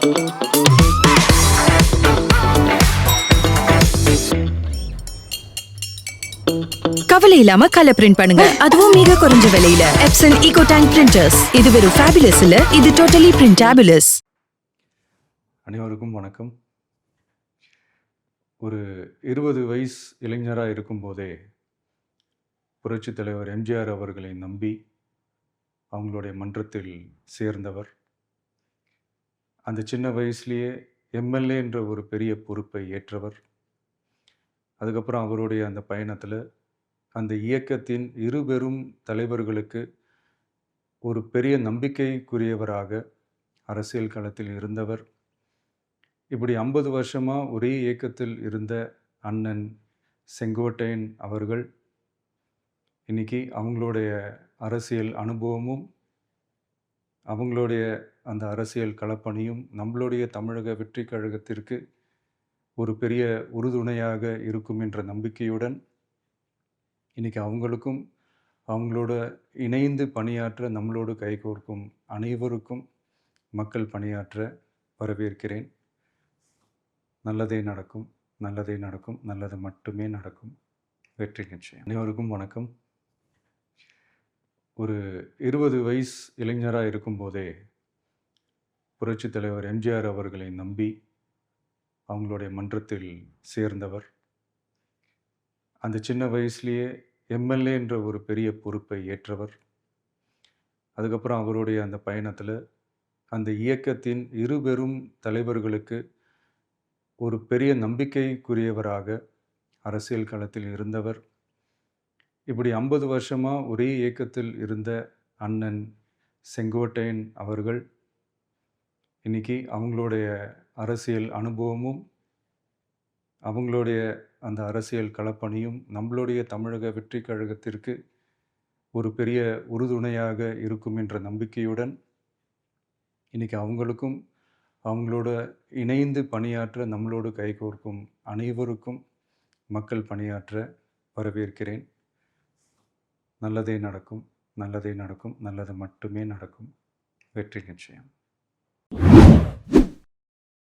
கவலை இல்லாம colour print பண்ணுங்க, அதுவும் மிக குறைஞ்ச விலையில. Epson eco tank printers. இது வெறும் ஃபேபுலஸ் இல்ல, இது டோட்டலி பிரிண்டபிளஸ். அனைவருக்கும் வணக்கம். ஒரு 20 வயசு இளைஞராக இருக்கும்போதே புரட்சித் தலைவர் எம்ஜிஆர் அவர்களை நம்பி அவங்களுடைய மன்றத்தில் சேர்ந்தவர். அந்த சின்ன வயசுலேயே எம்எல்ஏ என்ற ஒரு பெரிய பொறுப்பை ஏற்றவர். அதுக்கப்புறம் அவருடைய அந்த பயணத்தில் அந்த இயக்கத்தின் இருபெரும் தலைவர்களுக்கு ஒரு பெரிய நம்பிக்கைக்குரியவராக அரசியல் களத்தில் இருந்தவர். இப்படி 50 வருஷமாக ஒரே இயக்கத்தில் இருந்த அண்ணன் செங்கோட்டையன் அவர்கள் இன்னைக்கு அவங்களுடைய அரசியல் அனுபவமும் அவங்களுடைய அந்த அரசியல் களப்பணியும் நம்மளுடைய தமிழக வெற்றி கழகத்திற்கு ஒரு பெரிய உறுதுணையாக இருக்கும் என்ற நம்பிக்கையுடன் இன்னைக்கு அவங்களுக்கும் அவங்களோட இணைந்து பணியாற்ற நம்மளோடு கைகோர்க்கும் அனைவருக்கும் மக்கள் பணியாற்ற வரவேற்கிறேன். நல்லதே நடக்கும், நல்லதே நடக்கும், நல்லது மட்டுமே நடக்கும். வெற்றி நிச்சயம். அனைவருக்கும் வணக்கம். ஒரு 20 வயசு இளைஞராக இருக்கும்போதே புரட்சித் தலைவர் எம்ஜிஆர் அவர்களை நம்பி அவங்களுடைய மன்றத்தில் சேர்ந்தவர். அந்த சின்ன வயசுலேயே எம்எல்ஏ என்ற ஒரு பெரிய பொறுப்பை ஏற்றவர். அதுக்கப்புறம் அவருடைய அந்த பயணத்தில் அந்த இயக்கத்தின் இருபெரும் தலைவர்களுக்கு ஒரு பெரிய நம்பிக்கைக்குரியவராக அரசியல் களத்தில் இருந்தவர். இப்படி 50 வருஷமாக ஒரே இயக்கத்தில் இருந்த அண்ணன் செங்கோட்டையன் அவர்கள் இன்னைக்கு அவங்களுடைய அரசியல் அனுபவமும் அவங்களுடைய அந்த அரசியல் களப்பணியும் நம்மளுடைய தமிழக வெற்றி கழகத்திற்கு ஒரு பெரிய உறுதுணையாக இருக்கும் என்ற நம்பிக்கையுடன் இன்னைக்கு அவங்களுக்கும் அவங்களோட இணைந்து பணியாற்ற நம்மளோடு கைகோர்க்கும் அனைவருக்கும் மக்கள் பணியாற்ற வரவேற்கிறேன். நல்லதே நடக்கும், நல்லதே நடக்கும், நல்லது மட்டுமே நடக்கும். வெற்றி நிச்சயம்.